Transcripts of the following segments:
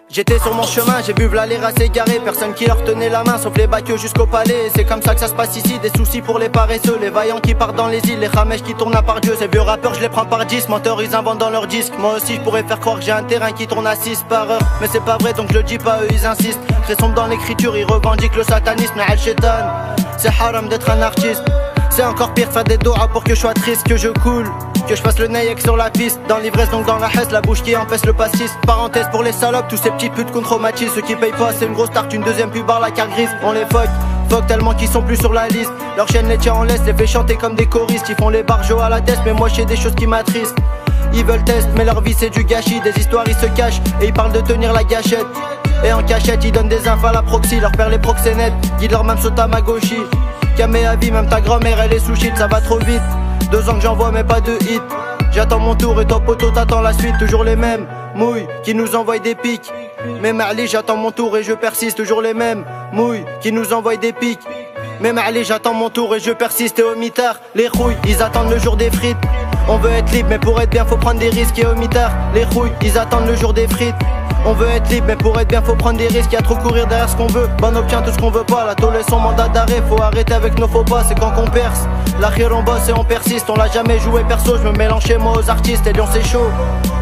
J'étais sur mon chemin, j'ai vu v'là les races égarés. Personne qui leur tenait la main, sauf les bacs jusqu'au palais. Et c'est comme ça que ça se passe ici, des soucis pour les paresseux. Les vaillants qui partent dans les îles, les ramèches qui tournent à part Dieu. Ces vieux rappeurs, je les prends par 10, menteurs ils inventent dans leurs disques. Moi aussi je pourrais faire croire que j'ai un terrain qui tourne à 6 par heure. Mais c'est pas vrai donc je le dis pas, eux ils insistent. Très sombre dans l'écriture, ils revendiquent le satanisme. Et Al-Shaitan, c'est haram d'être un artiste. C'est encore pire de faire des doigts pour que je sois triste, que je coule, que je fasse le naïek sur la piste. Dans l'ivresse donc dans la hesse, la bouche qui empêche le pastis. Parenthèse pour les salopes, tous ces petits putes qu'on traumatise. Ceux qui payent pas c'est une grosse tarte, une deuxième pub barre la carte grise. On les fuck tellement qu'ils sont plus sur la liste. Leur chaîne les tient en laisse, les fait chanter comme des choristes. Ils font les barjots à la tête, mais moi j'ai des choses qui m'attristent. Ils veulent test, mais leur vie c'est du gâchis. Des histoires ils se cachent, et ils parlent de tenir la gâchette. Et en cachette ils donnent des infos à la proxy. Leur père les proxénètes, guide leur même sota ma gauchie. Camé à vie, même ta grand-mère elle est sous shit, ça va trop vite. 2 ans que j'envoie mais pas de hit. J'attends mon tour et toi poteau t'attends la suite. Toujours les mêmes mouilles qui nous envoient des pics. Mais Marley j'attends mon tour et je persiste. Toujours les mêmes mouilles qui nous envoient des pics. Mais Marley j'attends mon tour et je persiste. Et au mitard les rouilles ils attendent le jour des frites. On veut être libre mais pour être bien faut prendre des risques. Et au mitard les rouilles ils attendent le jour des frites. On veut être libre mais pour être bien faut prendre des risques. Y'a trop courir derrière ce qu'on veut, bah on obtient tout ce qu'on veut pas. La tôle est son mandat d'arrêt, faut arrêter avec nos faux pas. C'est quand qu'on perce, la rire on bosse et on persiste. On l'a jamais joué perso, je me mélange chez moi aux artistes. Et Lyon c'est chaud,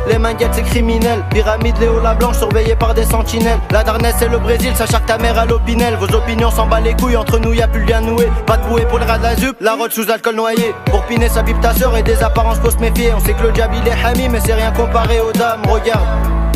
les manguettes c'est criminel. Pyramide, Léo la blanche surveillée par des sentinelles. La Darnès c'est le Brésil, sache que ta mère à l'Opinel. Vos opinions s'en bat les couilles, entre nous y'a plus le lien noué. Pas de bouée pour le rat de la zup, la route sous alcool noyé. Pour piner sa pipe ta sœur et des apparences faut se méfier. On sait que le diable il est hami mais c'est rien comparé aux dames. Regarde,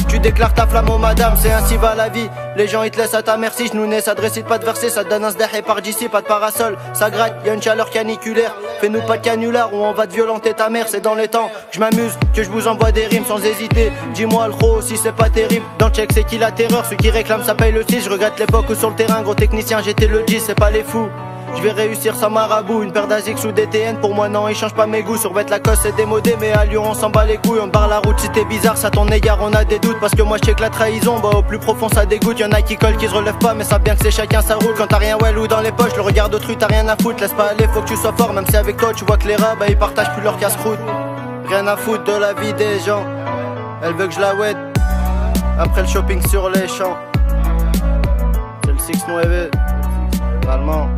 tu déclares ta flamme aux madame, c'est ainsi va la vie. Les gens ils te laissent à ta merci, je nous nais, ça dressite pas de verser, ça te donne un sdeh par d'ici, pas de parasol. Ça gratte, y'a une chaleur caniculaire. Fais-nous pas de canular ou on va te violenter ta mère, c'est dans les temps. Je m'amuse, que je vous envoie des rimes sans hésiter. Dis-moi le gros si c'est pas terrible. Dans le check c'est qui la terreur, ceux qui réclament ça paye le 6. Je regrette l'époque où sur le terrain, gros technicien j'étais le 10, c'est pas les fous. Je vais réussir sans marabout, une paire d'Asics ou DTN. Pour moi non, ils changent pas mes goûts. Sur Bête Lacoste c'est démodé, mais à Lyon on s'en bat les couilles. On barre la route si t'es bizarre, ça ton égard on a des doutes. Parce que moi je sais que la trahison, bah au plus profond ça dégoûte. Y'en a qui collent, qui se relèvent pas, mais ça bien que c'est chacun sa route. Quand t'as rien well ou dans les poches, le regard d'autrui t'as rien à foutre. Laisse pas aller, faut que tu sois fort, même si avec toi tu vois que les rats, bah ils partagent plus leur casse-croûte. Rien à foutre de la vie des gens, elle veut que je la wette. Après le shopping sur les champs, c'est le 6 9 allemand.